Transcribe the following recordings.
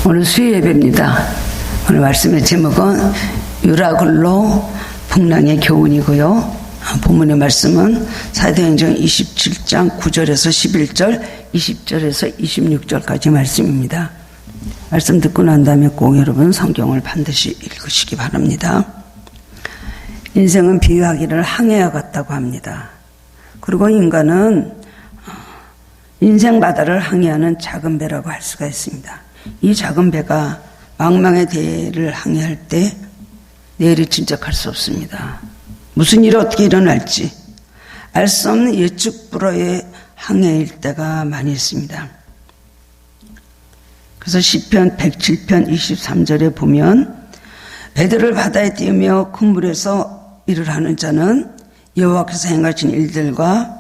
오늘 수요 예배입니다. 오늘 말씀의 제목은 유라굴로 풍랑의 교훈이고요. 본문의 말씀은 사도행전 27장 9절에서 11절, 20절에서 26절까지 말씀입니다. 말씀 듣고 난 다음에 꼭 여러분 성경을 반드시 읽으시기 바랍니다. 인생은 비유하기를 항해와 같다고 합니다. 그리고 인간은 인생 바다를 항해하는 작은 배라고 할 수가 있습니다. 이 작은 배가 망망의 대를 항해할 때 내일이 짐작할 수 없습니다. 무슨 일이 어떻게 일어날지 알 수 없는 예측 불허의 항해일 때가 많이 있습니다. 그래서 시편 107편 23절에 보면 배들을 바다에 띄우며 큰 물에서 일을 하는 자는 여호와께서 행하신 일들과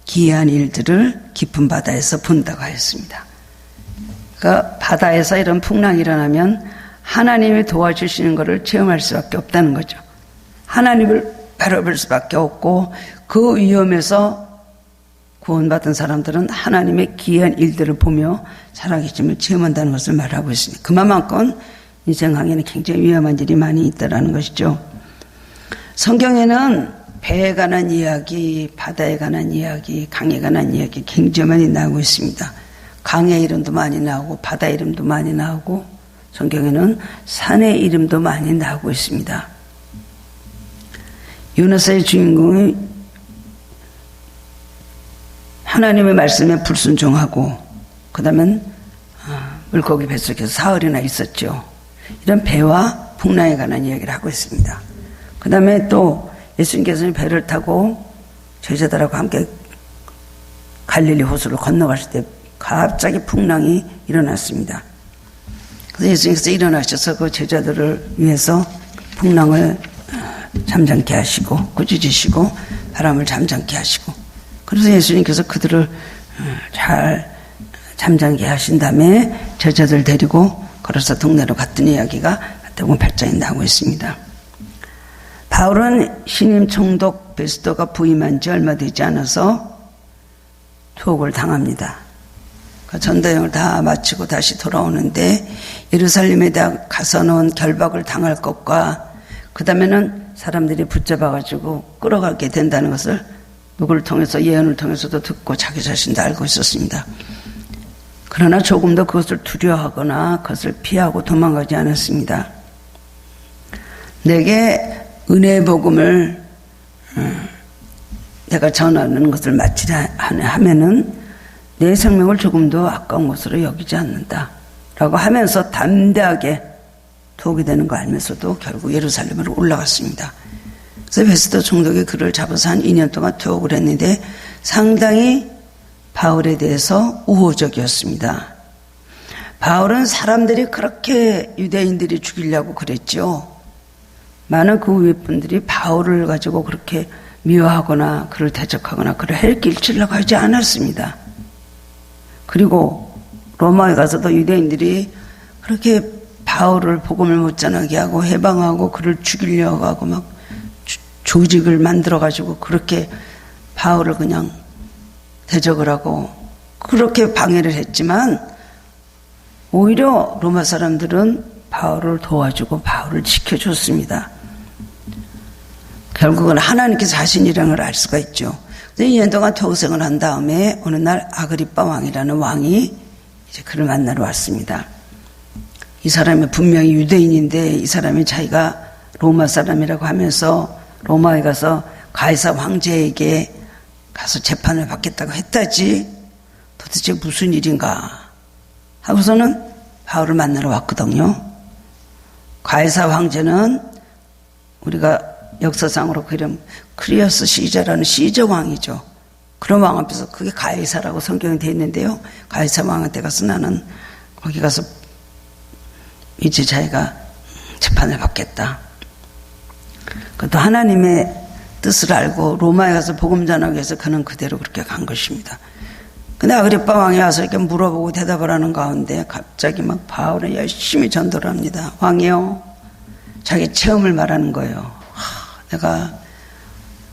기이한 일들을 깊은 바다에서 본다고 하였습니다. 그러니까 바다에서 이런 풍랑이 일어나면 하나님이 도와주시는 것을 체험할 수밖에 없다는 거죠. 하나님을 바라볼 수밖에 없고 그 위험에서 구원받은 사람들은 하나님의 기이한 일들을 보며 살아계심을 체험한다는 것을 말하고 있습니다. 그만큼 인생 항해는 굉장히 위험한 일이 많이 있다는 것이죠. 성경에는 배에 관한 이야기, 바다에 관한 이야기, 강에 관한 이야기 굉장히 많이 나오고 있습니다. 강의 이름도 많이 나오고 바다 이름도 많이 나오고 성경에는 산의 이름도 많이 나오고 있습니다. 요나서의 주인공이 하나님의 말씀에 불순종하고 그 다음엔 물고기 뱃속에서 사흘이나 있었죠. 이런 배와 풍랑에 관한 이야기를 하고 있습니다. 그 다음에 또 예수님께서는 배를 타고 제자들하고 함께 갈릴리 호수를 건너갔을 때 갑자기 풍랑이 일어났습니다. 그래서 예수님께서 일어나셔서 그 제자들을 위해서 풍랑을 잠잠케 하시고 꾸짖으시고 바람을 잠잠케 하시고 그래서 예수님께서 그들을 잘 잠잠케 하신 다음에 제자들 데리고 걸어서 동네로 갔던 이야기가 마태복음 8장에 나오고 있습니다. 바울은 신임 총독 베스도가 부임한 지 얼마 되지 않아서 투옥을 당합니다. 그 전도여행을 다 마치고 다시 돌아오는데 예루살렘에 가서는 결박을 당할 것과 그 다음에는 사람들이 붙잡아가지고 끌어가게 된다는 것을 누구를 통해서 예언을 통해서도 듣고 자기 자신도 알고 있었습니다. 그러나 조금도 그것을 두려워하거나 그것을 피하고 도망가지 않았습니다. 내게 은혜의 복음을 내가 전하는 것을 마치려 하면은 내 생명을 조금도 아까운 것으로 여기지 않는다 라고 하면서 담대하게 투옥이 되는 거 알면서도 결국 예루살렘으로 올라갔습니다. 그래서 베스도 총독이 그를 잡아서 한 2년 동안 투옥을 했는데 상당히 바울에 대해서 우호적이었습니다. 바울은 사람들이 그렇게 유대인들이 죽이려고 그랬죠. 많은 그 위에 분들이 바울을 가지고 그렇게 미워하거나 그를 대적하거나 그를 헬길치려고 하지 않았습니다. 그리고 로마에 가서도 유대인들이 그렇게 바울을 복음을 못 전하게 하고 해방하고 그를 죽이려고 하고 막 조직을 만들어 가지고 그렇게 바울을 그냥 대적을 하고 그렇게 방해를 했지만 오히려 로마 사람들은 바울을 도와주고 바울을 지켜줬습니다. 결국은 하나님께서 하신 일이라는 걸 알 수가 있죠. 2년 동안 투옥생을 한 다음에 어느 날 아그리빠 왕이라는 왕이 이제 그를 만나러 왔습니다. 이 사람이 분명히 유대인인데 이 사람이 자기가 로마 사람이라고 하면서 로마에 가서 가이사 황제에게 가서 재판을 받겠다고 했다지 도대체 무슨 일인가 하고서는 바울을 만나러 왔거든요. 가이사 황제는 우리가 역사상으로 그 이름 크리어스 시저라는 시저 왕이죠. 그런 왕 앞에서 그게 가이사라고 성경에 되어 있는데요. 가이사 왕한테 가서 나는 거기 가서 이제 자기가 재판을 받겠다. 그것도 하나님의 뜻을 알고 로마에 가서 복음 전하기 위해서 그는 그대로 그렇게 간 것입니다. 근데 아그리빠 왕이 와서 이렇게 물어보고 대답을 하는 가운데 갑자기 막 바울은 열심히 전도를 합니다. 왕이요. 자기 체험을 말하는 거예요. 내가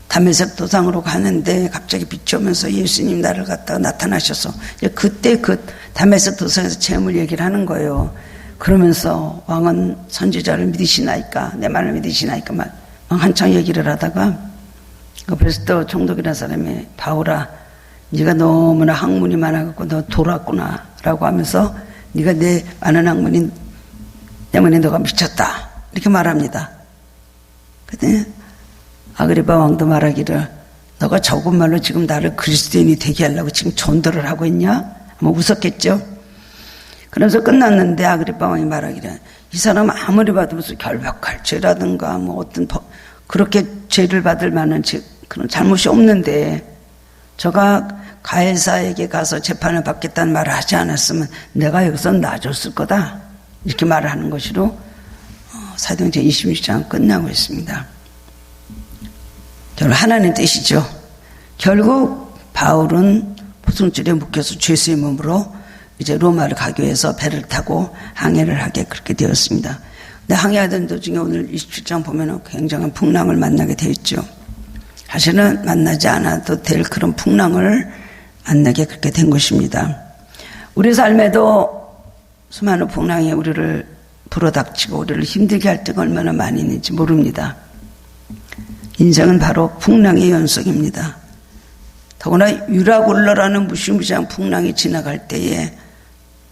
다메섹 도상으로 가는데 갑자기 빛이 오면서 예수님 나를 갖다가 나타나셔서 그때 그 다메섹 도상에서 체험을 얘기를 하는 거예요. 그러면서 왕은 선지자를 믿으시나이까, 내 말을 믿으시나이까 막 한창 얘기를 하다가 그래서 또 총독이라는 사람이 바울아, 네가 너무나 학문이 많아갖고 너 돌았구나 라고 하면서 네가 내 많은 학문이 때문에 너가 미쳤다 이렇게 말합니다. 그때 아그리파 왕도 말하기를 너가 적은 말로 지금 나를 그리스도인이 되게 하려고 지금 전도를 하고 있냐? 뭐 웃었겠죠. 그러면서 끝났는데 아그리파 왕이 말하기를 이 사람 아무리 봐도 무슨 결박할 죄라든가 뭐 어떤 그렇게 죄를 받을 만한 그런 잘못이 없는데 저가 가해사에게 가서 재판을 받겠다는 말을 하지 않았으면 내가 여기서 놔줬을 거다 이렇게 말을 하는 것으로 사도행전 26장 끝나고 있습니다. 결국 하나님 뜻이죠. 결국 바울은 포승줄에 묶여서 죄수의 몸으로 이제 로마를 가기 위해서 배를 타고 항해를 하게 그렇게 되었습니다. 근데 항해하던 도중에 오늘 27장 보면 굉장한 풍랑을 만나게 되어 있죠. 사실은 만나지 않아도 될 그런 풍랑을 만나게 그렇게 된 것입니다. 우리 삶에도 수많은 풍랑이 우리를 불어닥치고 우리를 힘들게 할 때가 얼마나 많이 있는지 모릅니다. 인생은 바로 풍랑의 연속입니다. 더구나 유라굴러라는 무시무시한 풍랑이 지나갈 때에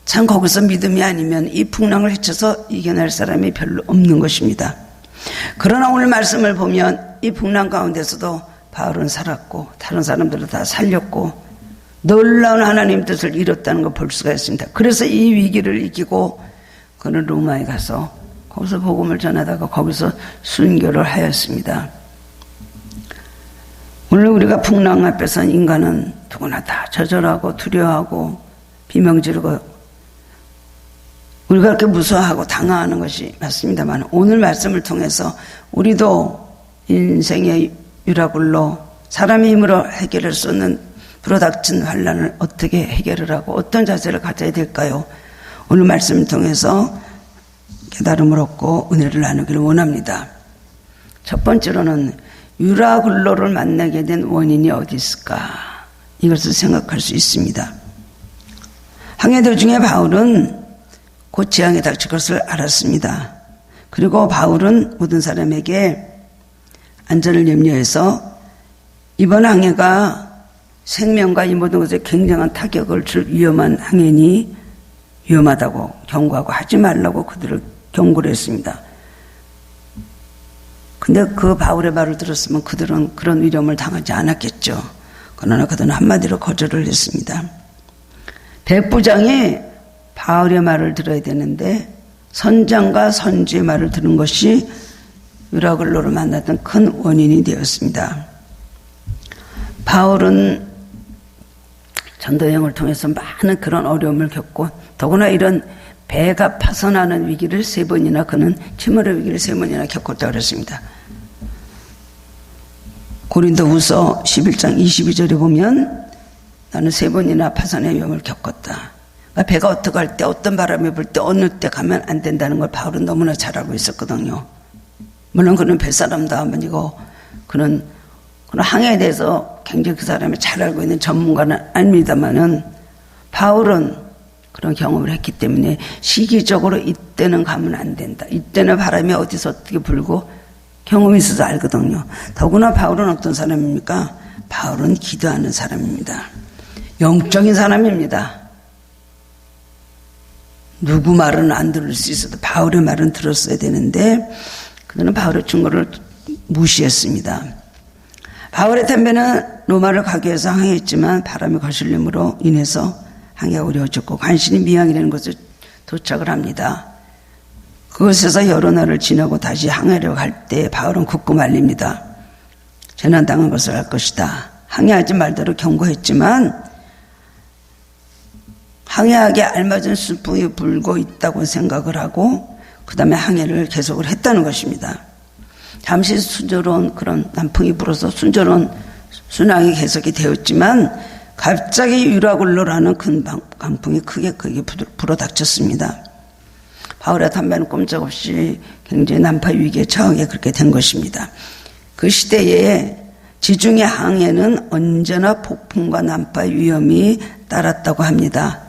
참 거기서 믿음이 아니면 이 풍랑을 헤쳐서 이겨낼 사람이 별로 없는 것입니다. 그러나 오늘 말씀을 보면 이 풍랑 가운데서도 바울은 살았고 다른 사람들은 다 살렸고 놀라운 하나님 뜻을 이뤘다는 걸 볼 수가 있습니다. 그래서 이 위기를 이기고 그는 로마에 가서 거기서 복음을 전하다가 거기서 순교를 하였습니다. 오늘 우리가 풍랑 앞에서 인간은 누구나 다 좌절하고 두려워하고 비명지르고 우리가 그렇게 무서워하고 당황하는 것이 맞습니다만 오늘 말씀을 통해서 우리도 인생의 유라굴로 사람의 힘으로 해결할 수 없는 불어닥친 환난을 어떻게 해결을 하고 어떤 자세를 가져야 될까요? 오늘 말씀을 통해서 깨달음을 얻고 은혜를 나누기를 원합니다. 첫 번째로는 유라굴로를 만나게 된 원인이 어디 있을까? 이것을 생각할 수 있습니다. 항해 도중에 바울은 곧 재앙에 닥칠 것을 알았습니다. 그리고 바울은 모든 사람에게 안전을 염려해서 이번 항해가 생명과 이 모든 것에 굉장한 타격을 줄 위험한 항해니 위험하다고 경고하고 하지 말라고 그들을 경고를 했습니다. 근데 그 바울의 말을 들었으면 그들은 그런 위험을 당하지 않았겠죠. 그러나 그들은 한마디로 거절을 했습니다. 백부장이 바울의 말을 들어야 되는데 선장과 선지의 말을 들은 것이 유라굴로를 만났던 큰 원인이 되었습니다. 바울은 전도여행을 통해서 많은 그런 어려움을 겪고 더구나 이런 배가 파손하는 위기를 3번이나 그는 침몰의 위기를 3번이나 겪었다고 그랬습니다. 고린도후서 11장 22절에 보면 나는 3번이나 파손의 위험을 겪었다. 배가 어떻게 할 때 어떤 바람이 불 때 어느 때 가면 안 된다는 걸 바울은 너무나 잘 알고 있었거든요. 물론 그는 뱃사람도 아니고 그는 항해에 대해서 굉장히 그 사람이 잘 알고 있는 전문가는 아닙니다만은 바울은 그런 경험을 했기 때문에 시기적으로 이때는 가면 안 된다. 이때는 바람이 어디서 어떻게 불고 경험이 있어서 알거든요. 더구나 바울은 어떤 사람입니까? 바울은 기도하는 사람입니다. 영적인 사람입니다. 누구 말은 안 들을 수 있어도 바울의 말은 들었어야 되는데 그들은 바울의 증거를 무시했습니다. 바울의 템베는 로마를 가기 위해서 항해했지만 바람이 거슬림으로 인해서 항해가 어려워졌고 간신히 미항이라는 곳에 도착을 합니다. 그곳에서 여러 날을 지나고 다시 항해를 갈 때 바울은 굳고 말립니다. 재난당한 것을 알 것이다. 항해하지 말도록 경고했지만 항해하기에 알맞은 순풍이 불고 있다고 생각을 하고 그 다음에 항해를 계속을 했다는 것입니다. 잠시 순조로운 그런 남풍이 불어서 순조로운 순항이 계속이 되었지만 갑자기 유라굴로라는 큰 강풍이 크게 불어닥쳤습니다. 바울의 담배는 꼼짝없이 굉장히 난파 위기에 처하게 그렇게 된 것입니다. 그 시대에 지중해 항해는 언제나 폭풍과 난파 위험이 따랐다고 합니다.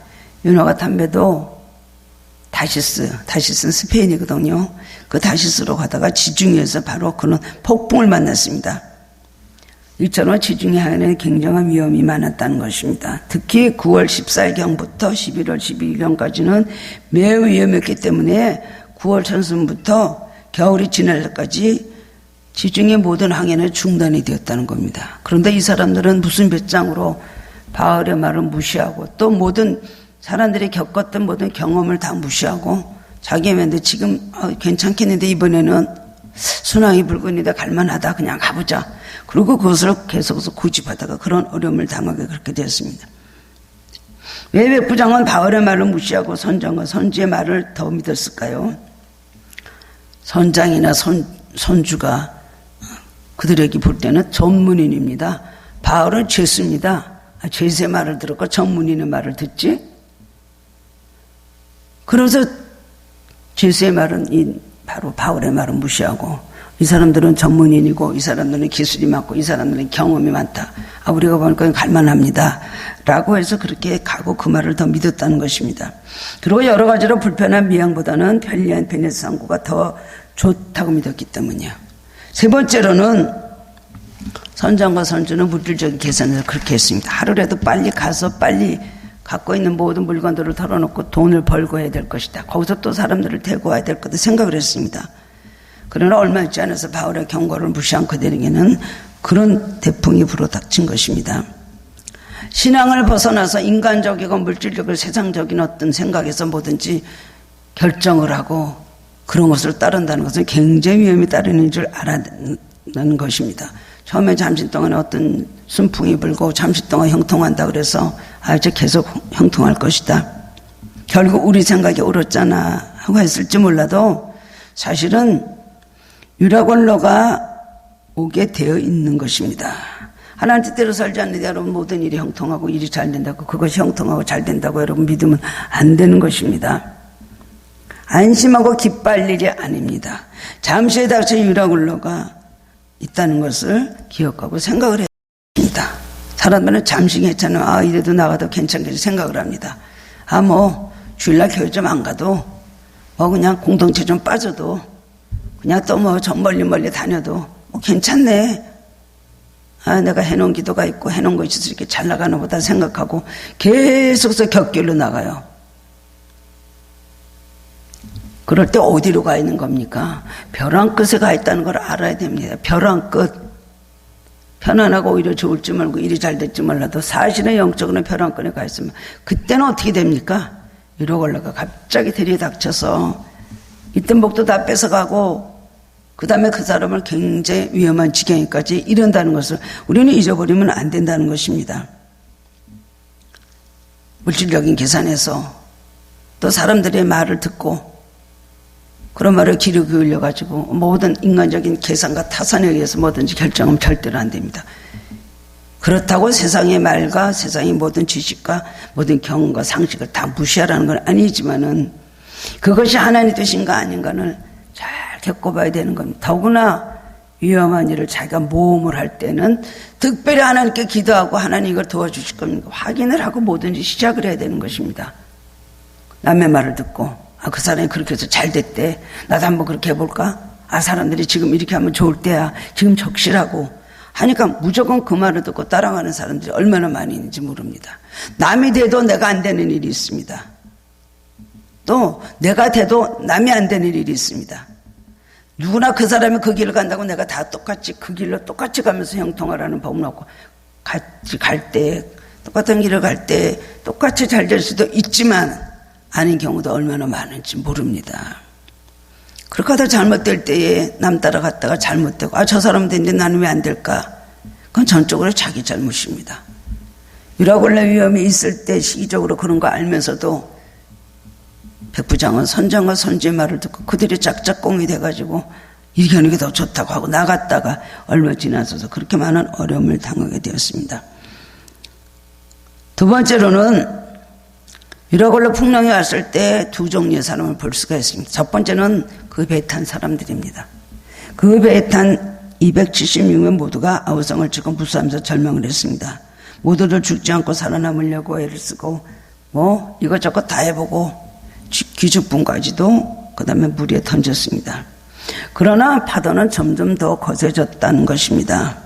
윤호가 담배도 다시스는 스페인이거든요. 그 다시스로 가다가 지중해에서 바로 그런 폭풍을 만났습니다. 이처럼 지중해 하에는 굉장한 위험이 많았다는 것입니다. 특히 9월 14일경부터 11월 12일경까지는 매우 위험했기 때문에 9월 전순부터 겨울이 지날 때까지 지중해 모든 항해는 중단이 되었다는 겁니다. 그런데 이 사람들은 무슨 배짱으로 바울의 말을 무시하고 또 모든 사람들이 겪었던 모든 경험을 다 무시하고 자기네들 지금 괜찮겠는데 이번에는 순항이 불근이다 갈만하다 그냥 가보자. 그리고 그것을 계속해서 고집하다가 그런 어려움을 당하게 그렇게 되었습니다. 왜 백부장은 바울의 말을 무시하고 선장과 선지의 말을 더 믿었을까요? 선장이나 선주가 그들에게 볼 때는 전문인입니다. 바울은 죄수입니다. 죄수의 말을 들었고 전문인의 말을 듣지? 그래서 죄수의 말은 바로 바울의 말을 무시하고 이 사람들은 전문인이고 이 사람들은 기술이 많고 이 사람들은 경험이 많다. 우리가 보니까 갈만합니다. 라고 해서 그렇게 가고 그 말을 더 믿었다는 것입니다. 그리고 여러 가지로 불편한 미항보다는 편리한 베네스 항구가 더 좋다고 믿었기 때문이에요. 세 번째로는 선장과 선주는 물질적인 계산을 그렇게 했습니다. 하루라도 빨리 가서 빨리 갖고 있는 모든 물건들을 털어놓고 돈을 벌고 해야 될 것이다. 거기서 또 사람들을 데리고 와야 될 것을 생각을 했습니다. 그러나 얼마 있지 않아서 바울의 경고를 무시한 그들에게는 그런 대풍이 불어닥친 것입니다. 신앙을 벗어나서 인간적이고 물질적이고 세상적인 어떤 생각에서 뭐든지 결정을 하고 그런 것을 따른다는 것은 굉장히 위험이 따르는 줄 알아는 것입니다. 처음에 잠시 동안 어떤 순풍이 불고 잠시 동안 형통한다 그래서 이제 계속 형통할 것이다. 결국 우리 생각이 옳았잖아 하고 했을지 몰라도 사실은 유라곤로가 오게 되어 있는 것입니다. 하나님 뜻대로 살지 않는데 여러분 모든 일이 형통하고 일이 잘 된다고 그것이 형통하고 잘 된다고 여러분 믿으면 안 되는 것입니다. 안심하고 기뻐할 일이 아닙니다. 잠시에 닥쳐 유라굴로가 있다는 것을 기억하고 생각을 해야 합니다. 사람들은 잠시 괜찮으면 이래도 나가도 괜찮겠지 생각을 합니다. 주일날 교회 좀 안 가도 그냥 공동체 좀 빠져도 그냥 또 저 멀리 다녀도 괜찮네. 내가 해놓은 기도가 있고 해놓은 거 있어서 이렇게 잘 나가나 보다 생각하고 계속해서 곁길로 나가요. 그럴 때 어디로 가 있는 겁니까? 벼랑 끝에 가 있다는 걸 알아야 됩니다. 벼랑 끝. 편안하고 오히려 좋을지 말고 일이 잘 될지 몰라도 사실은 영적으로는 벼랑 끝에 가 있으면 그때는 어떻게 됩니까? 유라굴로가 갑자기 들이닥쳐서 있던 복도 다 뺏어가고 그 다음에 그 사람을 굉장히 위험한 지경에까지 이른다는 것을 우리는 잊어버리면 안 된다는 것입니다. 물질적인 계산에서 또 사람들의 말을 듣고 그런 말을 귀를 기울여가지고 모든 인간적인 계산과 타산에 의해서 뭐든지 결정하면 절대로 안 됩니다. 그렇다고 세상의 말과 세상의 모든 지식과 모든 경험과 상식을 다 무시하라는 건 아니지만은 그것이 하나님 뜻인가 아닌가를 잘 겪어봐야 되는 겁니다. 더구나 위험한 일을 자기가 모험을 할 때는 특별히 하나님께 기도하고 하나님 이걸 도와주실 겁니까? 확인을 하고 뭐든지 시작을 해야 되는 것입니다. 남의 말을 듣고 그 사람이 그렇게 해서 잘 됐대. 나도 한번 그렇게 해볼까? 사람들이 지금 이렇게 하면 좋을 때야. 지금 적시라고 하니까 무조건 그 말을 듣고 따라가는 사람들이 얼마나 많이 있는지 모릅니다. 남이 돼도 내가 안 되는 일이 있습니다. 또 내가 돼도 남이 안 되는 일이 있습니다. 누구나 그 사람이 그 길을 간다고 내가 다 똑같이 그 길로 똑같이 가면서 형통하라는 법은 없고 같이 갈 때 똑같은 길을 갈 때 똑같이 잘 될 수도 있지만 아닌 경우도 얼마나 많은지 모릅니다. 그렇게 하다 잘못될 때에 남 따라갔다가 잘못되고 저 사람은 되는데 나는 왜 안 될까? 그건 전적으로 자기 잘못입니다. 유라굴로 위험이 있을 때 시기적으로 그런 거 알면서도 백부장은 선장과 선지의 말을 듣고 그들이 짝짝꿍이 돼가지고 이렇게 하는 게 더 좋다고 하고 나갔다가 얼마 지나서서 그렇게 많은 어려움을 당하게 되었습니다. 두 번째로는 유라굴로 풍랑이 왔을 때 두 종류의 사람을 볼 수가 있습니다. 첫 번째는 그 배에 탄 사람들입니다. 그 배에 탄 276명 모두가 아우성을 찍고 무수하면서 절망을 했습니다. 모두들 죽지 않고 살아남으려고 애를 쓰고 이것저것 다 해보고 기죽분까지도 그 다음에 물에 던졌습니다. 그러나 파도는 점점 더 거세졌다는 것입니다.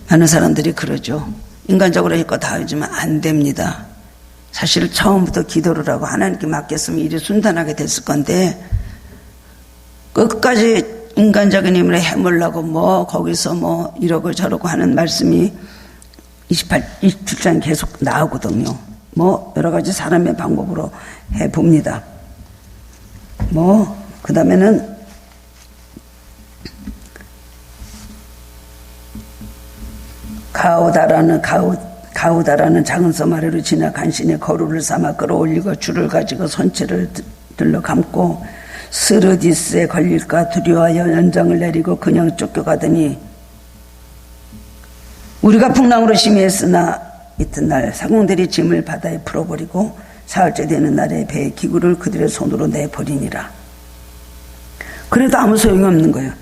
많은 사람들이 그러죠. 인간적으로 할 거 다 하지만 안 됩니다. 사실 처음부터 기도를 하고 하나님께 맡겼으면 일이 순탄하게 됐을 건데 끝까지 인간적인 힘으로 해보려고 뭐 거기서 뭐 이러고 저러고 하는 말씀이 27장 계속 나오거든요. 뭐 여러 가지 사람의 방법으로 해봅니다. 그 다음에는 가우다라는 작은 섬 아래로 지나 간신히 거루를 삼아 끌어올리고 줄을 가지고 선체를 들러 감고 스르디스에 걸릴까 두려워하여 연장을 내리고 그냥 쫓겨가더니 우리가 풍랑으로 심히했으나 이튿날 상공들이 짐을 바다에 풀어버리고 사흘째 되는 날에 배의 기구를 그들의 손으로 내버리니라. 그래도 아무 소용이 없는 거예요.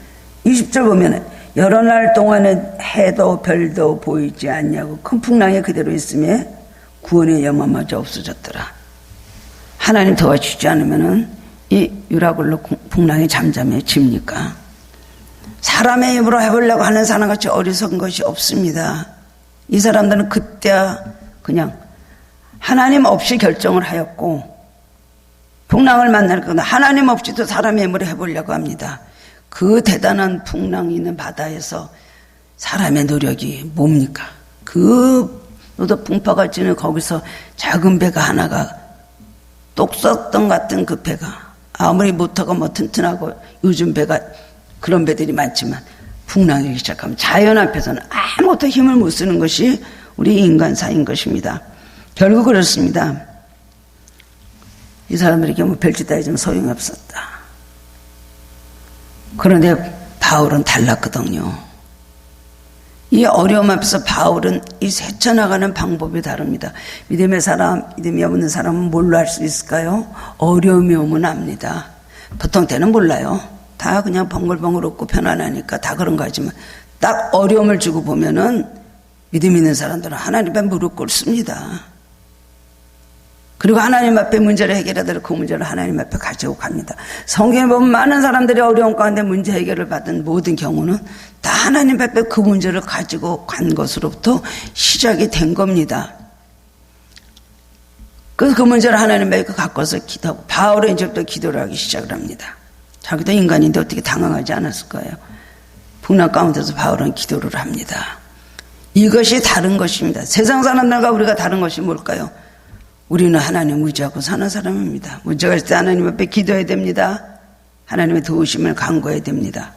20절 보면 여러 날 동안에 해도 별도 보이지 않냐고 큰 풍랑이 그대로 있음에 구원의 영화마저 없어졌더라. 하나님 도와주지 않으면 이 유라굴로 풍랑이 잠잠해집니까? 사람의 힘으로 해보려고 하는 사람같이 어리석은 것이 없습니다. 이 사람들은 그때야 그냥 하나님 없이 결정을 하였고 풍랑을 만날 거나 하나님 없이도 사람의 힘으로 해보려고 합니다. 그 대단한 풍랑이 있는 바다에서 사람의 노력이 뭡니까? 그 노도 풍파가 지는 거기서 작은 배가 하나가 똑석던 같은 그 배가 아무리 모터가 뭐 튼튼하고 요즘 배가 그런 배들이 많지만 풍랑이 시작하면 자연 앞에서는 아무것도 힘을 못 쓰는 것이 우리 인간사인 것입니다. 결국 그렇습니다. 이 사람들에게 뭐 별짓 다 해주면 소용이 없었다. 그런데 바울은 달랐거든요. 이 어려움 앞에서 바울은 이 헤쳐나가는 방법이 다릅니다. 믿음의 사람, 믿음이 없는 사람은 뭘로 할 수 있을까요? 어려움이 오면 압니다. 보통 때는 몰라요. 다 그냥 벙글벙글 웃고 편안하니까 다 그런 거 하지만 딱 어려움을 주고 보면은 믿음 있는 사람들은 하나님 앞에 무릎 꿇습니다. 그리고 하나님 앞에 문제를 해결하도록 그 문제를 하나님 앞에 가지고 갑니다. 성경에 보면 많은 사람들이 어려운 가운데 문제 해결을 받은 모든 경우는 다 하나님 앞에 그 문제를 가지고 간 것으로부터 시작이 된 겁니다. 그래서 그 문제를 하나님 앞에 갖고서 기도하고 바울은 이제부터 기도를 하기 시작을 합니다. 자기도 인간인데 어떻게 당황하지 않았을 거예요. 풍랑 가운데서 바울은 기도를 합니다. 이것이 다른 것입니다. 세상 사람들과 우리가 다른 것이 뭘까요? 우리는 하나님 의지하고 사는 사람입니다. 문제가 있을 때 하나님 앞에 기도해야 됩니다. 하나님의 도우심을 간구해야 됩니다.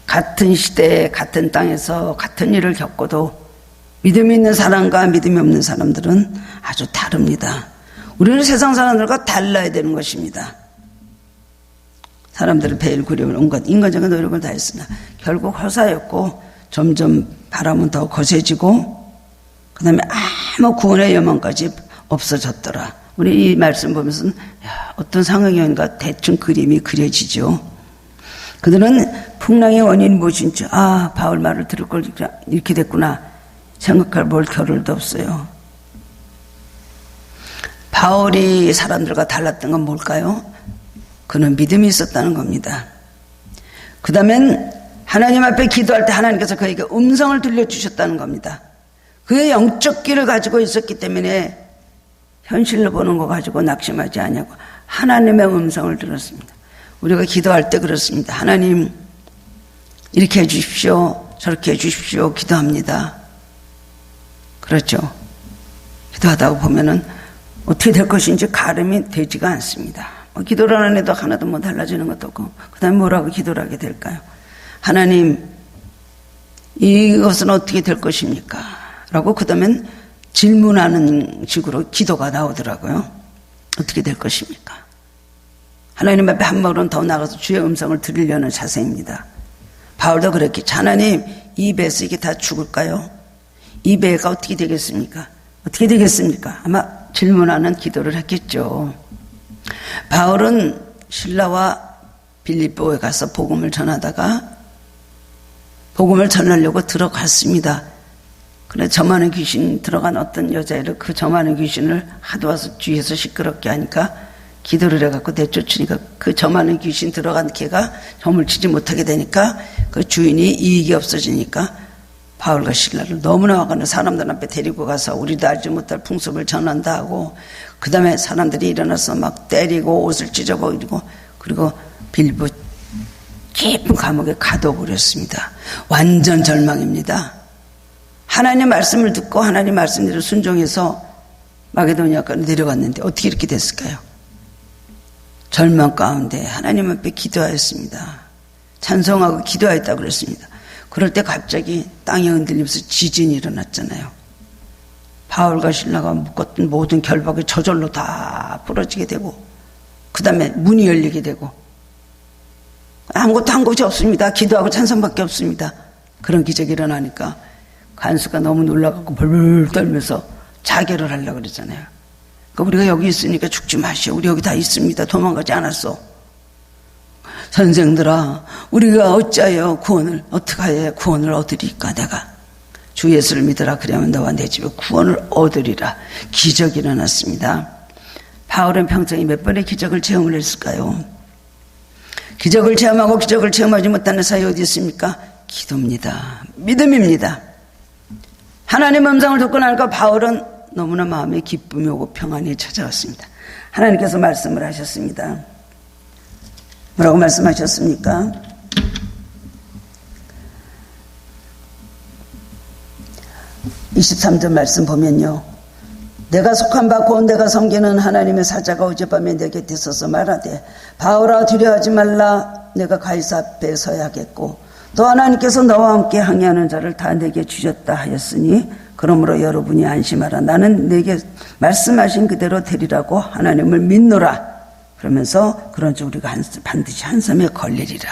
같은 시대에 같은 땅에서 같은 일을 겪어도 믿음이 있는 사람과 믿음이 없는 사람들은 아주 다릅니다. 우리는 세상 사람들과 달라야 되는 것입니다. 사람들을 배일 구려을 온갖 인간적인 노력을 다했으나 결국 허사였고 점점 바람은 더 거세지고 그 다음에 아무 구원의 여망까지 없어졌더라. 우리 이 말씀 보면서는 어떤 상황인가 대충 그림이 그려지죠. 그들은 풍랑의 원인이 무엇인지 바울 말을 들을 걸 이렇게 됐구나 생각할 볼 겨를도 없어요. 바울이 사람들과 달랐던 건 뭘까요? 그는 믿음이 있었다는 겁니다. 그 다음엔 하나님 앞에 기도할 때 하나님께서 그에게 음성을 들려주셨다는 겁니다. 그의 영적 귀를 가지고 있었기 때문에 현실로 보는 거 가지고 낙심하지 않냐고 하나님의 음성을 들었습니다. 우리가 기도할 때 그렇습니다. 하나님 이렇게 해주십시오. 저렇게 해주십시오. 기도합니다. 그렇죠. 기도하다 보면은 어떻게 될 것인지 가름이 되지가 않습니다. 기도를 안 해도 하나도 뭐 달라지는 것도 없고 그 다음에 뭐라고 기도를 하게 될까요? 하나님 이것은 어떻게 될 것입니까? 라고 그 다음엔 질문하는 식으로 기도가 나오더라고요. 어떻게 될 것입니까? 하나님 앞에 한 걸음 더 나가서 주의 음성을 들으려는 자세입니다. 바울도 그랬겠죠. 하나님 이 배에서 이게 다 죽을까요? 이 배가 어떻게 되겠습니까? 어떻게 되겠습니까? 아마 질문하는 기도를 했겠죠. 바울은 신라와 빌립보에 가서 복음을 전하다가 복음을 전하려고 들어갔습니다. 그래 저만의 귀신 들어간 어떤 여자애를 그 저만의 귀신을 하도 와서 뒤에서 시끄럽게 하니까 기도를 해갖고 내쫓으니까 그 저만의 귀신 들어간 걔가 점을 치지 못하게 되니까 그 주인이 이익이 없어지니까 바울과 실라를 너무나 화가 나 사람들 앞에 데리고 가서 우리도 알지 못할 풍습을 전한다 하고 그 다음에 사람들이 일어나서 막 때리고 옷을 찢어버리고 그리고 빌보 깊은 감옥에 가둬버렸습니다. 완전 절망입니다. 하나님의 말씀을 듣고 하나님 말씀대로 순종해서 마게도니아까지 내려갔는데 어떻게 이렇게 됐을까요? 절망 가운데 하나님 앞에 기도하였습니다. 찬송하고 기도하였다고 그랬습니다. 그럴 때 갑자기 땅이 흔들리면서 지진이 일어났잖아요. 바울과 실라가 묶었던 모든 결박이 저절로 다 부러지게 되고 그 다음에 문이 열리게 되고 아무것도 한 곳이 없습니다. 기도하고 찬송밖에 없습니다. 그런 기적이 일어나니까 간수가 너무 놀라갖고 벌벌 떨면서 자결을 하려고 그러잖아요. 그러니까 우리가 여기 있으니까 죽지 마시오. 우리 여기 다 있습니다. 도망가지 않았어. 선생들아 우리가 어찌하여 구원을 어떡하여 구원을 얻으리까. 내가 주 예수를 믿으라. 그러면 너와 내 집에 구원을 얻으리라. 기적이 일어났습니다. 바울은 평생에 몇 번의 기적을 체험을 했을까요? 기적을 체험하고 기적을 체험하지 못하는 사이 어디 있습니까? 기도입니다. 믿음입니다. 하나님의 음성을 듣고 나니까 바울은 너무나 마음에 기쁨이 오고 평안이 찾아왔습니다. 하나님께서 말씀을 하셨습니다. 뭐라고 말씀하셨습니까? (23절) 말씀 보면요, 내가 속한 바 곧 내가 섬기는 하나님의 사자가 어젯밤에 내 곁에 서서 말하되 바울아 두려워하지 말라. 내가 가이사 앞에 서야겠고 또 하나님께서 너와 함께 항해하는 자를 다 내게 주셨다 하였으니 그러므로 여러분이 안심하라. 나는 내게 말씀하신 그대로 되리라고 하나님을 믿노라. 그러면서 그런즉 우리가 반드시 한 섬에 걸리리라.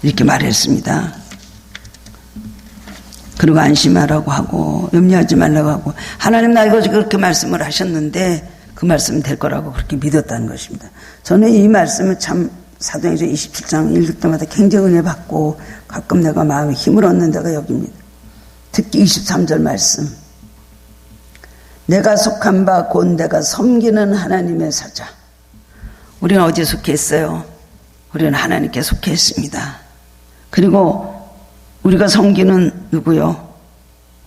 이렇게 말했습니다. 그리고 안심하라고 하고 염려하지 말라고 하고 하나님 나에게 그렇게 말씀을 하셨는데 그 말씀은 될 거라고 그렇게 믿었다는 것입니다. 저는 이 말씀을 참 사도행전 27장 읽을 때마다 굉장히 은혜 받고 가끔 내가 마음에 힘을 얻는 데가 여기입니다. 특히 23절 말씀, 내가 속한 바 곧 내가 섬기는 하나님의 사자. 우리는 어디에 속해 있어요? 우리는 하나님께 속해 있습니다. 그리고 우리가 섬기는 누구요?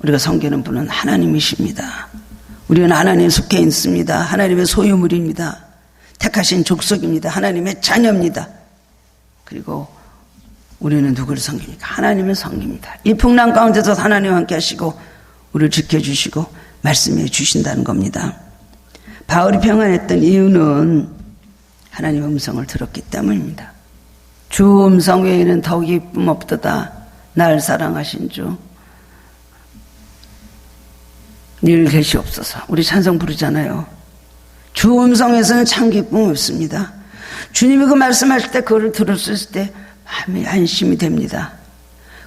우리가 섬기는 분은 하나님이십니다. 우리는 하나님에 속해 있습니다. 하나님의 소유물입니다. 택하신 족속입니다. 하나님의 자녀입니다. 그리고 우리는 누구를 섬깁니까? 하나님을 섬깁니다. 이 풍랑 가운데서 하나님과 함께 하시고 우리를 지켜주시고 말씀해 주신다는 겁니다. 바울이 평안했던 이유는 하나님의 음성을 들었기 때문입니다. 주 음성 외에는 더욱 기쁨 없도다. 날 사랑하신 주 늘 계시옵소서. 우리 찬송 부르잖아요. 주 음성에서는 참 기쁨 없습니다. 주님이 그 말씀하실 때 그거를 들었을 때 마음이 안심이 됩니다.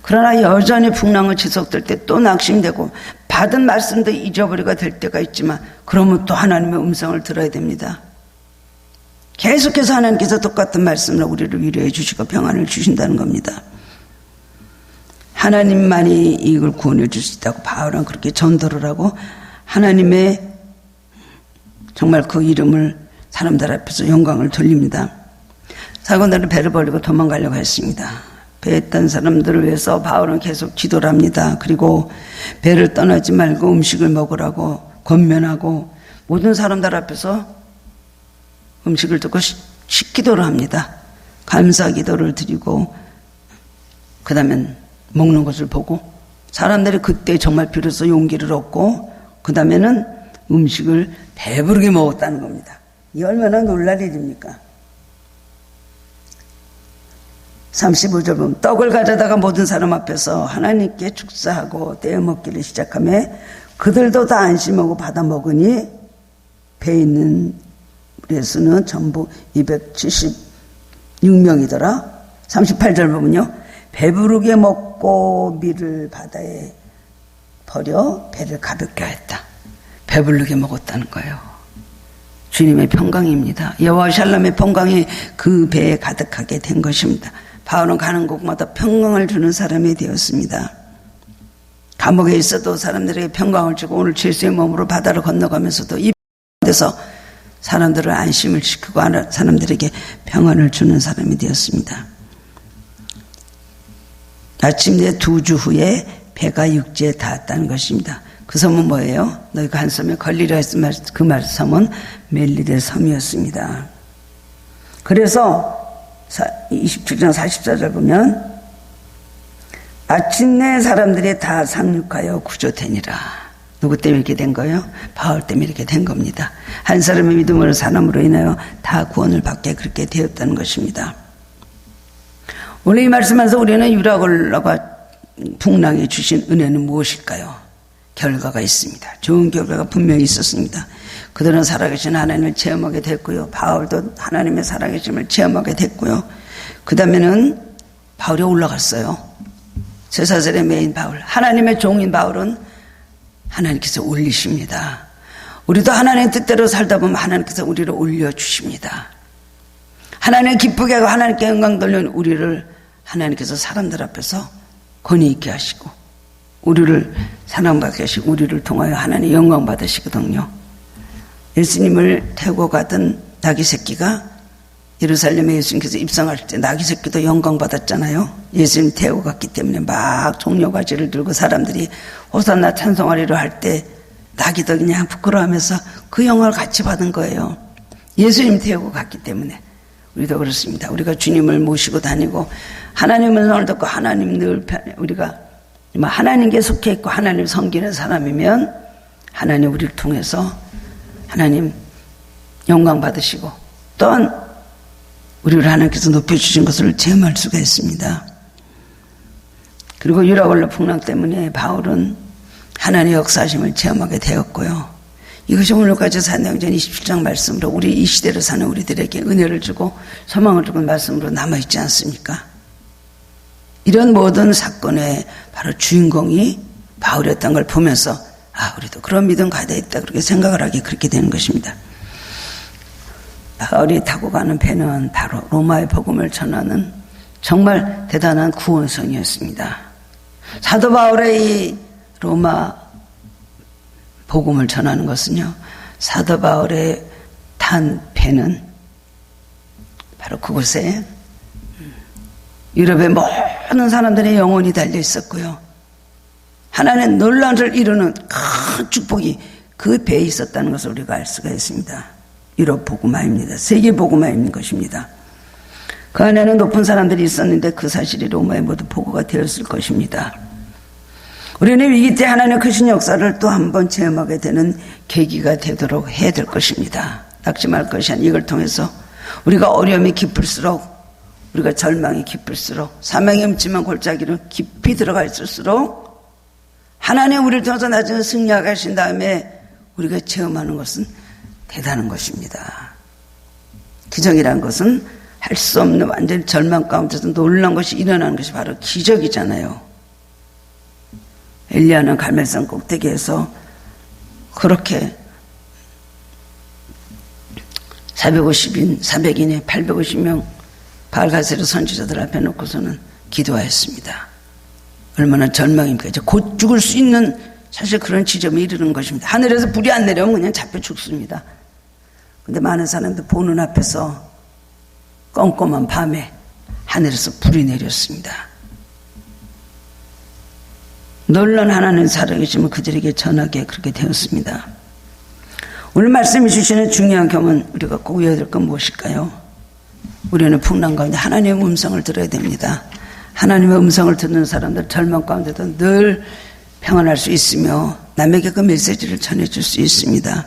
그러나 여전히 풍랑은 지속될 때 또 낙심되고 받은 말씀도 잊어버리게 될 때가 있지만 그러면 또 하나님의 음성을 들어야 됩니다. 계속해서 하나님께서 똑같은 말씀으로 우리를 위로해 주시고 평안을 주신다는 겁니다. 하나님만이 이걸 구원해 줄 수 있다고 바울은 그렇게 전도를 하고 하나님의 정말 그 이름을 사람들 앞에서 영광을 돌립니다. 사고들은 배를 버리고 도망가려고 했습니다. 배에 딴 사람들을 위해서 바울은 계속 기도를 합니다. 그리고 배를 떠나지 말고 음식을 먹으라고 권면하고 모든 사람들 앞에서 음식을 듣고 식기도를 합니다. 감사 기도를 드리고 그 다음엔 먹는 것을 보고 사람들이 그때 정말 비로소 용기를 얻고 그 다음에는 음식을 배부르게 먹었다는 겁니다. 이 얼마나 놀랄 일입니까? 35절 보면 떡을 가져다가 모든 사람 앞에서 하나님께 축사하고 떼어 먹기를 시작하며 그들도 다 안심하고 받아 먹으니 배에 있는 우리의 수는 전부 276명이더라. 38절 보면요, 배부르게 먹고 밀을 바다에 버려 배를 가볍게 하였다. 배부르게 먹었다는 거예요. 주님의 평강입니다. 여호와 샬롬의 평강이 그 배에 가득하게 된 것입니다. 바울은 가는 곳마다 평강을 주는 사람이 되었습니다. 감옥에 있어도 사람들에게 평강을 주고 오늘 죄수의 몸으로 바다를 건너가면서도 이 데서 사람들을 안심을 시키고 사람들에게 평안을 주는 사람이 되었습니다. 마침내 2주 후에 배가 육지에 닿았다는 것입니다. 그 섬은 뭐예요? 너희가 한 섬에 걸리라 했던 그 섬은 멜리데 섬이었습니다. 그래서 27장 44절 보면 마침내 사람들이 다 상륙하여 구조되니라. 누구 때문에 이렇게 된 거예요? 바울 때문에 이렇게 된 겁니다. 한 사람의 믿음으로 사람으로 인하여 다 구원을 받게 그렇게 되었다는 것입니다. 오늘 이 말씀에서 우리는 유라굴로가 풍랑에 주신 은혜는 무엇일까요? 결과가 있습니다. 좋은 결과가 분명히 있었습니다. 그들은 살아계신 하나님을 체험하게 됐고요. 바울도 하나님의 살아계심을 체험하게 됐고요. 그 다음에는 바울이 올라갔어요. 쇠사슬의 메인 바울, 하나님의 종인 바울은 하나님께서 올리십니다. 우리도 하나님의 뜻대로 살다 보면 하나님께서 우리를 올려주십니다. 하나님 기쁘게 하고 하나님께 영광 돌리는 우리를 하나님께서 사람들 앞에서 권위 있게 하시고 우리를 사랑받게 하시고 우리를 통하여 하나님 영광 받으시거든요. 예수님을 태우고 가던 나귀 새끼가 예루살렘에 예수님께서 입성할 때 나귀 새끼도 영광 받았잖아요. 예수님 태우고 갔기 때문에 막 종려가지를 들고 사람들이 호산나 찬송하리로 할 때 나귀도 그냥 부끄러워하면서 그 영광을 같이 받은 거예요. 예수님 태우고 갔기 때문에. 우리도 그렇습니다. 우리가 주님을 모시고 다니고 하나님의 음성을 듣고 하나님 늘 우리가 하나님께 속해 있고 하나님 섬기는 사람이면 하나님 우리를 통해서 하나님 영광 받으시고 또한 우리를 하나님께서 높여주신 것을 체험할 수가 있습니다. 그리고 유라굴로 풍랑 때문에 바울은 하나님의 역사하심을 체험하게 되었고요. 이것이 오늘까지 사도행전 27장 말씀으로 우리 이 시대를 사는 우리들에게 은혜를 주고 소망을 주는 말씀으로 남아있지 않습니까? 이런 모든 사건의 바로 주인공이 바울이었던 걸 보면서 우리도 그런 믿음 가야 있다 그렇게 생각을 하게 그렇게 되는 것입니다. 바울이 타고 가는 배는 바로 로마의 복음을 전하는 정말 대단한 구원선이었습니다. 사도 바울의 이 로마 복음을 전하는 것은요, 사도 바울의 탄 배는 바로 그곳에 유럽의 모든 사람들의 영혼이 달려 있었고요. 하나님의 놀라움을 이루는 큰 축복이 그 배에 있었다는 것을 우리가 알 수가 있습니다. 유럽 복음화입니다. 세계 복음화인 것입니다. 그 안에는 높은 사람들이 있었는데 그 사실이 로마에 모두 보고가 되었을 것입니다. 우리는 위기 때 하나님의 크신 역사를 또 한 번 체험하게 되는 계기가 되도록 해야 될 것입니다. 낙심할 것이 아니라 이걸 통해서 우리가 어려움이 깊을수록 우리가 절망이 깊을수록 사망의 음침한 골짜기로 깊이 들어가 있을수록 하나님 우리를 통해서 나중에 승리하게 하신 다음에 우리가 체험하는 것은 대단한 것입니다. 기적이라는 것은 할 수 없는 완전히 절망 가운데서 놀라운 것이 일어나는 것이 바로 기적이잖아요. 엘리야는 갈멜산 꼭대기에서 그렇게 400인에 850명 바알가세르 선지자들 앞에 놓고서는 기도하였습니다. 얼마나 절망입니까? 이제 곧 죽을 수 있는 사실 그런 지점에 이르는 것입니다. 하늘에서 불이 안 내려오면 그냥 잡혀 죽습니다. 근데 많은 사람들 보는 앞에서 껌껌한 밤에 하늘에서 불이 내렸습니다. 놀라운 하나님 살아계심을 그들에게 전하게 그렇게 되었습니다. 오늘 말씀해 주시는 중요한 교훈 우리가 꼭 외워야 될 건 무엇일까요? 우리는 풍랑 가운데 하나님의 음성을 들어야 됩니다. 하나님의 음성을 듣는 사람들 절망 가운데도 늘 평안할 수 있으며 남에게 그 메시지를 전해줄 수 있습니다.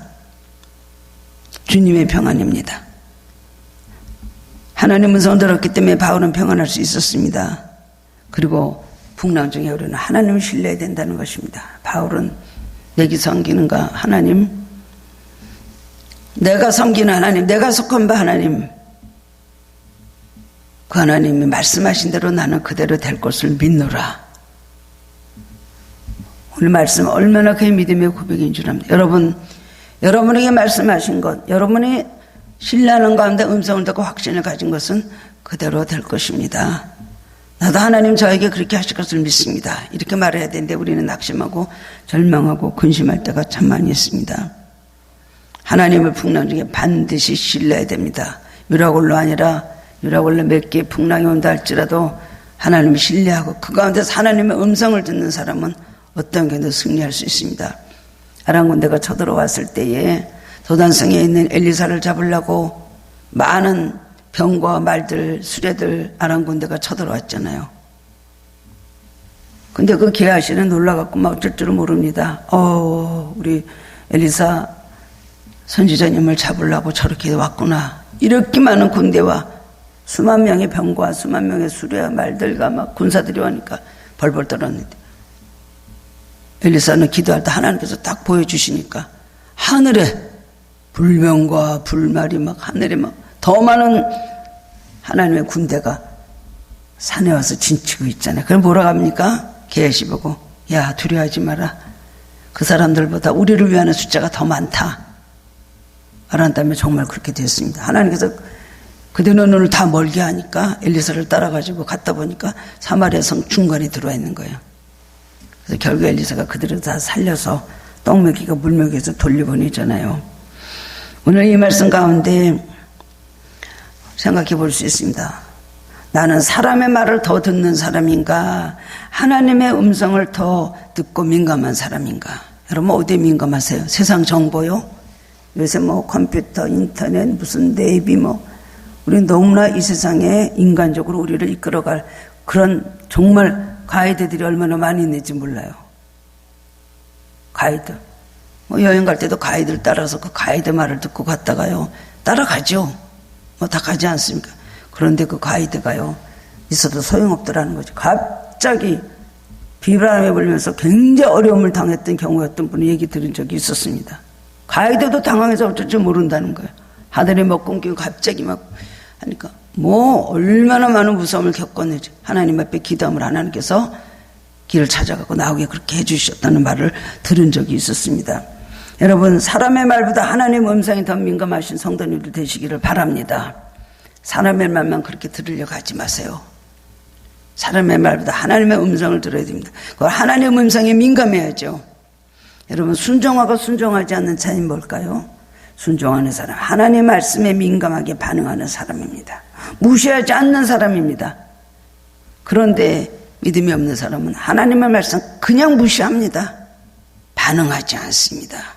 주님의 평안입니다. 하나님 음성을 들었기 때문에 바울은 평안할 수 있었습니다. 그리고 풍랑 중에 우리는 하나님을 신뢰해야 된다는 것입니다. 바울은 내게 섬기는가 하나님, 내가 섬기는 하나님, 내가 속한 바 하나님, 그 하나님이 말씀하신 대로 나는 그대로 될 것을 믿노라. 오늘 말씀 얼마나 그의 믿음의 고백인 줄 압니다. 여러분에게 말씀하신 것, 여러분이 신뢰하는 가운데 음성을 듣고 확신을 가진 것은 그대로 될 것입니다. 나도 하나님 저에게 그렇게 하실 것을 믿습니다. 이렇게 말해야 되는데 우리는 낙심하고 절망하고 근심할 때가 참 많이 있습니다. 하나님을 풍랑 중에 반드시 신뢰해야 됩니다. 유라굴로 아니라 유라굴로 몇 개의 풍랑이 온다 할지라도 하나님을 신뢰하고 그 가운데서 하나님의 음성을 듣는 사람은 어떤 경우도 승리할 수 있습니다. 아람 군대가 쳐들어왔을 때에 도단성에 있는 엘리사를 잡으려고 많은 병과 말들, 수레들 아람 군대가 쳐들어왔잖아요. 근데 그 게하시는 놀라갖고 막 어쩔 줄을 모릅니다. 우리 엘리사 선지자님을 잡으려고 저렇게 왔구나. 이렇게 많은 군대와 수만 명의 병과 수만 명의 수레와 말들과 막 군사들이 오니까 벌벌 떨었는데 엘리사는 기도할 때 하나님께서 딱 보여주시니까 하늘에 불병과 불말이 막 하늘에 막 더 많은 하나님의 군대가 산에 와서 진치고 있잖아요. 그럼 뭐라고 합니까? 게하시 보고 야 두려워하지 마라. 그 사람들보다 우리를 위하는 숫자가 더 많다. 말한 다음에 정말 그렇게 됐습니다. 하나님께서 그들의 눈을 다 멀게 하니까 엘리사를 따라가지고 갔다 보니까 사마리아 성 중간에 들어와 있는 거예요. 그래서 결국 엘리사가 그들을 다 살려서 떡 먹이고 물 먹여서 돌려보내잖아요. 오늘 이 말씀 가운데 생각해 볼 수 있습니다. 나는 사람의 말을 더 듣는 사람인가 하나님의 음성을 더 듣고 민감한 사람인가. 여러분 어디에 민감하세요? 세상 정보요? 요새 뭐 컴퓨터, 인터넷, 무슨 네이비 우리는 너무나 이 세상에 인간적으로 우리를 이끌어갈 그런 정말 가이드들이 얼마나 많이 있는지 몰라요. 가이드. 여행 갈 때도 가이드를 따라서 그 가이드 말을 듣고 갔다가요. 따라가죠. 다 가지 않습니까? 그런데 그 가이드가요. 있어도 소용없더라는 거죠. 갑자기 비바람에 불면서 굉장히 어려움을 당했던 경우에 어떤 분이 얘기 들은 적이 있었습니다. 가이드도 당황해서 어쩔 줄 모른다는 거예요. 하늘이 막 끊기고 갑자기 막 하니까 얼마나 많은 무서움을 겪었는지 하나님 앞에 기도함을 하나님께서 길을 찾아가고 나오게 그렇게 해주셨다는 말을 들은 적이 있었습니다. 여러분 사람의 말보다 하나님의 음성이 더 민감하신 성도님들 되시기를 바랍니다. 사람의 말만 그렇게 들으려고 하지 마세요. 사람의 말보다 하나님의 음성을 들어야 됩니다. 그걸 하나님의 음성에 민감해야죠. 여러분 순종하고 순종하지 않는 차이는 뭘까요? 순종하는 사람, 하나님의 말씀에 민감하게 반응하는 사람입니다. 무시하지 않는 사람입니다. 그런데 믿음이 없는 사람은 하나님의 말씀 그냥 무시합니다. 반응하지 않습니다.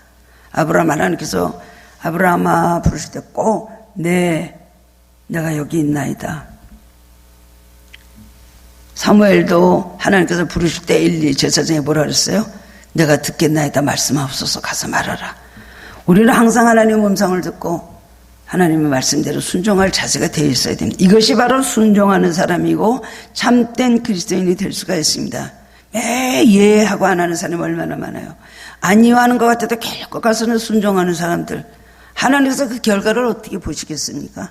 아브라함 하나님께서 아브라함아 부르실 때 꼭 내가 여기 있나이다. 사무엘도 하나님께서 부르실 때 엘리 제사장이 뭐라 그랬어요? 내가 듣겠나이다 말씀하옵소서 가서 말하라. 우리는 항상 하나님의 음성을 듣고 하나님의 말씀대로 순종할 자세가 되어 있어야 됩니다. 이것이 바로 순종하는 사람이고 참된 그리스도인이 될 수가 있습니다. 예하고 안 하는 사람이 얼마나 많아요. 아니요 하는 것 같아도 결국 가서는 순종하는 사람들. 하나님께서 그 결과를 어떻게 보시겠습니까?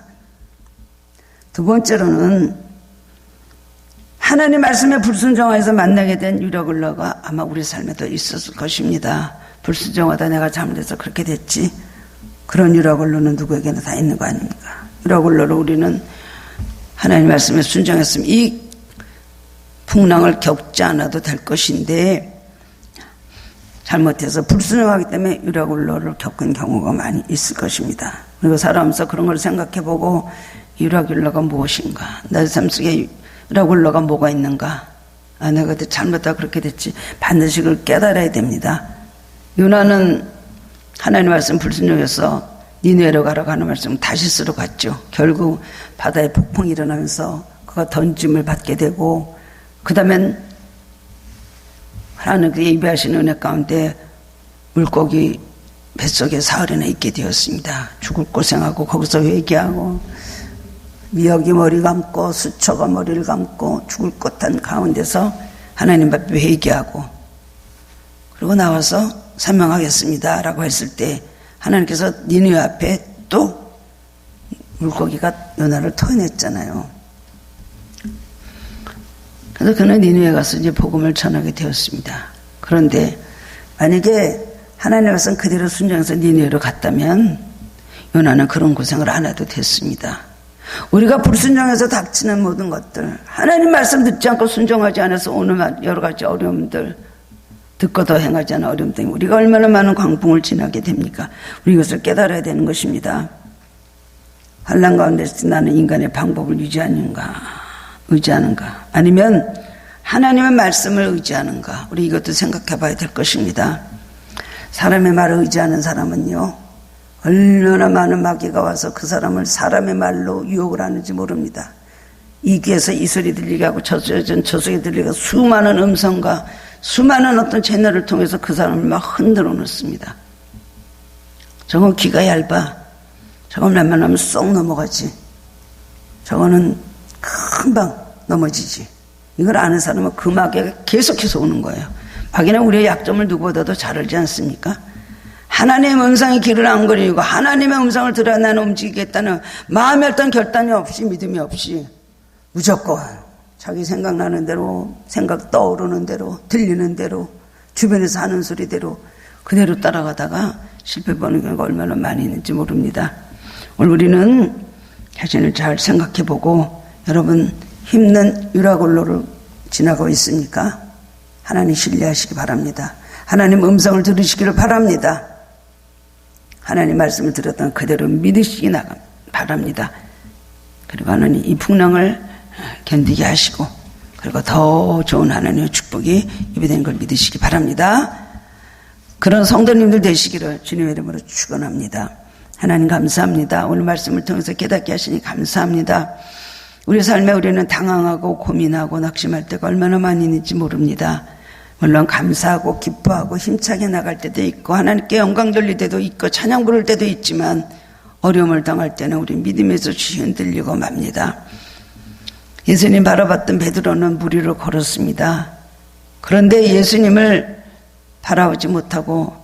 두 번째로는 하나님 말씀에 불순종해서 만나게 된 유라굴로가 아마 우리 삶에도 있었을 것입니다. 불순종하다 내가 잘못해서 그렇게 됐지. 그런 유라굴로는 누구에게나 다 있는 거 아닙니까? 유라굴로로 우리는 하나님 말씀에 순종했으면 이 풍랑을 겪지 않아도 될 것인데 잘못해서 불순종하기 때문에 유라굴로를 겪은 경우가 많이 있을 것입니다. 그리고 살아오면서 그런 걸 생각해보고 유라굴로가 무엇인가? 내 삶 속에 유라굴로가 뭐가 있는가? 내가 그때 잘못하다 그렇게 됐지. 반드시 그걸 깨달아야 됩니다. 요나는 하나님 말씀 불순종해서 니느웨로 가라고 하는 말씀 다시스로 갔죠. 결국 바다에 폭풍이 일어나면서 그가 던짐을 받게 되고 그 다음엔 하나님 그 예비하신 은혜 가운데 물고기 뱃속에 사흘이나 있게 되었습니다. 죽을 고생하고 거기서 회개하고 미역이 머리 감고 수초가 머리를 감고 죽을 것한 가운데서 하나님 앞에 회개하고 그리고 나와서 사명하겠습니다 라고 했을 때 하나님께서 니느웨 앞에 또 물고기가 요나를 토해냈잖아요. 그래서 그는 니느웨 가서 이제 복음을 전하게 되었습니다. 그런데 만약에 하나님의 말씀 그대로 순종해서 니느웨로 갔다면 요나는 그런 고생을 안 해도 됐습니다. 우리가 불순종해서 닥치는 모든 것들, 하나님 말씀 듣지 않고 순종하지 않아서 오는 여러 가지 어려움들, 듣고 더 행하지 않은 어려움 때문에 우리가 얼마나 많은 광풍을 지나게 됩니까? 우리 이것을 깨달아야 되는 것입니다. 환난 가운데서 나는 인간의 방법을 의지하는가? 아니면 하나님의 말씀을 의지하는가? 우리 이것도 생각해 봐야 될 것입니다. 사람의 말을 의지하는 사람은요, 얼마나 많은 마귀가 와서 그 사람을 사람의 말로 유혹을 하는지 모릅니다. 이 귀에서 이 소리 들리게 하고 저 소리 들리게 하고 수많은 음성과 수많은 어떤 채널을 통해서 그 사람을 막 흔들어 놓습니다. 저건 귀가 얇아. 저건 웬만하면 쏙 넘어가지. 저거는 금방 넘어지지. 이걸 아는 사람은 그 마귀가 계속해서 오는 거예요. 마귀는 우리의 약점을 누구보다도 잘 알지 않습니까? 하나님의 음성의 길을 안 거리고 하나님의 음성을 들어 나는 움직이겠다는 마음의 어떤 결단이 없이 믿음이 없이 무조건 자기 생각나는 대로 생각 떠오르는 대로 들리는 대로 주변에서 하는 소리대로 그대로 따라가다가 실패하는 경우가 얼마나 많이 있는지 모릅니다. 오늘 우리는 자신을 잘 생각해보고 여러분 힘든 유라굴로를 지나고 있습니까? 하나님 신뢰하시기 바랍니다. 하나님 음성을 들으시기를 바랍니다. 하나님 말씀을 들었던 그대로 믿으시기 바랍니다. 그리고 하나님 이 풍랑을 견디게 하시고 그리고 더 좋은 하나님의 축복이 예비된 걸 믿으시기 바랍니다. 그런 성도님들 되시기를 주님의 이름으로 축원합니다. 하나님 감사합니다. 오늘 말씀을 통해서 깨닫게 하시니 감사합니다. 우리 삶에 우리는 당황하고 고민하고 낙심할 때가 얼마나 많이 있는지 모릅니다. 물론 감사하고 기뻐하고 힘차게 나갈 때도 있고 하나님께 영광 돌릴 때도 있고 찬양 부를 때도 있지만 어려움을 당할 때는 우리 믿음에서 흔들리고 맙니다. 예수님 바라봤던 베드로는 물 위로 걸었습니다. 그런데 예수님을 바라보지 못하고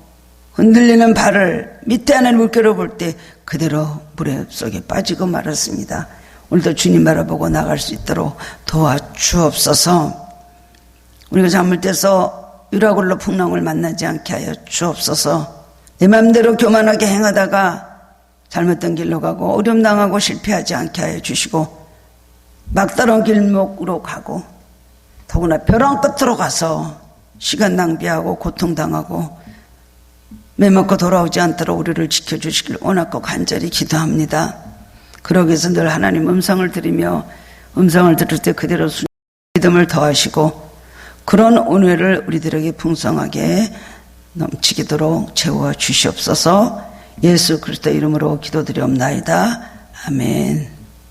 흔들리는 발을 밑에 하는 물결을 볼 때 그대로 물 속에 빠지고 말았습니다. 오늘도 주님 바라보고 나갈 수 있도록 도와주옵소서. 우리가 잘못돼서 유라굴로 풍랑을 만나지 않게 하여 주옵소서. 내 마음대로 교만하게 행하다가 잘못된 길로 가고 어려움 당하고 실패하지 않게 하여 주시고 막다른 길목으로 가고 더구나 벼랑 끝으로 가서 시간 낭비하고 고통당하고 매먹고 돌아오지 않도록 우리를 지켜주시길 원하고 간절히 기도합니다. 그러기 위해서 늘 하나님 음성을 들으며 음성을 들을 때 그대로 믿음을 더하시고 그런 은혜를 우리들에게 풍성하게 넘치도록 채워 주시옵소서. 예수 그리스도 이름으로 기도드리옵나이다. 아멘.